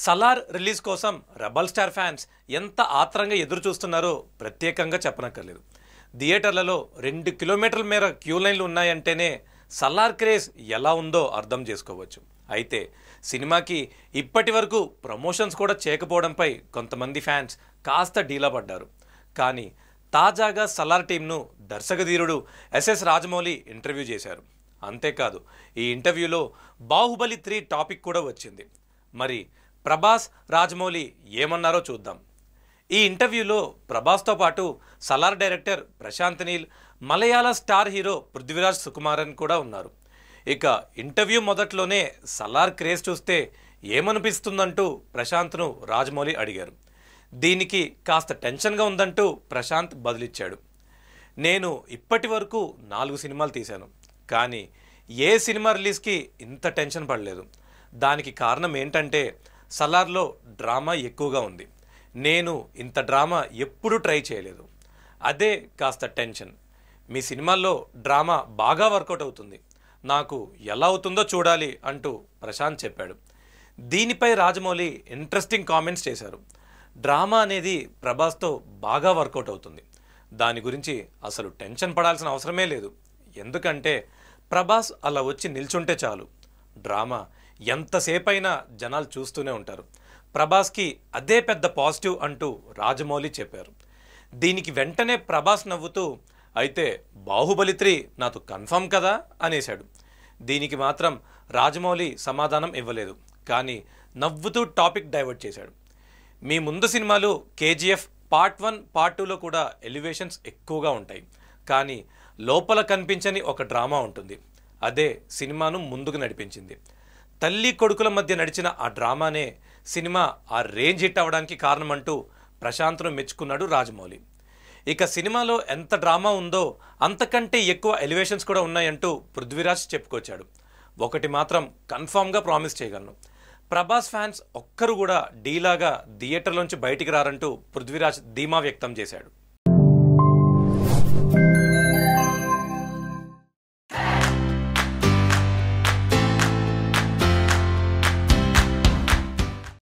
Salaar release కోసం rebel star fans ఎంత ఆత్రంగా ఎదురు చూస్తున్నారో ప్రత్యేకంగా చెప్పనక్కర్లేదు. థియేటర్లలో 2 కిలోమీటర్ల మేర క్యూ లైన్లు ఉన్నాయంటేనే సలార్ క్రేజ్ ఎలా ఉందో అర్థం చేసుకోవచ్చు. అయితే సినిమాకి ఇప్పటి వరకు ప్రమోషన్స్ కూడా చేయకపోవడంపై కొంతమంది ఫ్యాన్స్ కాస్త డీలా పడ్డారు. కానీ తాజాగా సలార్ టీంను దర్శకధీరుడు ఎస్ఎస్ రాజమౌళి ఇంటర్వ్యూ చేశారు. అంతేకాదు ఈ ఇంటర్వ్యూలో బాహుబలి 3 టాపిక్ కూడా వచ్చింది. మరి ప్రభాస్ రాజమౌళి ఏమన్నారో చూద్దాం. ఈ ఇంటర్వ్యూలో ప్రభాస్తో పాటు సలార్ డైరెక్టర్ ప్రశాంత్ నీల్, మలయాళ స్టార్ హీరో పృథ్వీరాజ్ సుకుమారన్ కూడా ఉన్నారు. ఇక ఇంటర్వ్యూ మొదట్లోనే సలార్ క్రేజ్ చూస్తే ఏమనిపిస్తుందంటూ ప్రశాంత్ను రాజమౌళి అడిగారు. దీనికి కాస్త టెన్షన్గా ఉందంటూ ప్రశాంత్ బదులిచ్చాడు. నేను ఇప్పటి వరకు 4 సినిమాలు తీశాను, కానీ ఏ సినిమా రిలీజ్కి ఇంత టెన్షన్ పడలేదు. దానికి కారణం ఏంటంటే సలార్లో డ్రామా ఎక్కువగా ఉంది. నేను ఇంత డ్రామా ఎప్పుడూ ట్రై చేయలేదు. అదే కాస్త టెన్షన్. మీ సినిమాల్లో డ్రామా బాగా వర్కౌట్ అవుతుంది, నాకు ఎలా అవుతుందో చూడాలి అంటూ ప్రశాంత్ చెప్పాడు. దీనిపై రాజమౌళి ఇంట్రెస్టింగ్ కామెంట్స్ చేశారు. డ్రామా అనేది ప్రభాస్తో బాగా వర్కౌట్ అవుతుంది, దాని గురించి అసలు టెన్షన్ పడాల్సిన అవసరమే లేదు. ఎందుకంటే ప్రభాస్ అలా వచ్చి నిల్చుంటే చాలు, డ్రామా ఎంతసేపైనా జనాలు చూస్తూనే ఉంటారు. ప్రభాస్కి అదే పెద్ద పాజిటివ్ అంటూ రాజమౌళి చెప్పారు. దీనికి వెంటనే ప్రభాస్ నవ్వుతూ, అయితే బాహుబలి 3 నాకు కన్ఫర్మ్ కదా అనేశాడు. దీనికి మాత్రం రాజమౌళి సమాధానం ఇవ్వలేదు, కానీ నవ్వుతూ టాపిక్ డైవర్ట్ చేశాడు. మీ ముందు సినిమాలు కేజీఎఫ్ పార్ట్ 1, పార్ట్ 2లో కూడా ఎలివేషన్స్ ఎక్కువగా ఉంటాయి, కానీ లోపల కనిపించని ఒక డ్రామా ఉంటుంది. అదే సినిమాను ముందుకు నడిపించింది. తల్లి కొడుకుల మధ్య నడిచిన ఆ డ్రామానే సినిమా ఆ రేంజ్ హిట్ అవ్వడానికి కారణమంటూ ప్రశాంత్ను మెచ్చుకున్నాడు రాజమౌళి. ఇక సినిమాలో ఎంత డ్రామా ఉందో అంతకంటే ఎక్కువ ఎలివేషన్స్ కూడా ఉన్నాయంటూ పృథ్వీరాజ్ చెప్పుకొచ్చాడు. ఒకటి మాత్రం కన్ఫామ్గా ప్రామిస్ చేయగలను, ప్రభాస్ ఫ్యాన్స్ ఒక్కరు కూడా డీలాగా థియేటర్లోంచి బయటికి రారంటూ పృథ్వీరాజ్ ధీమా వ్యక్తం చేశాడు.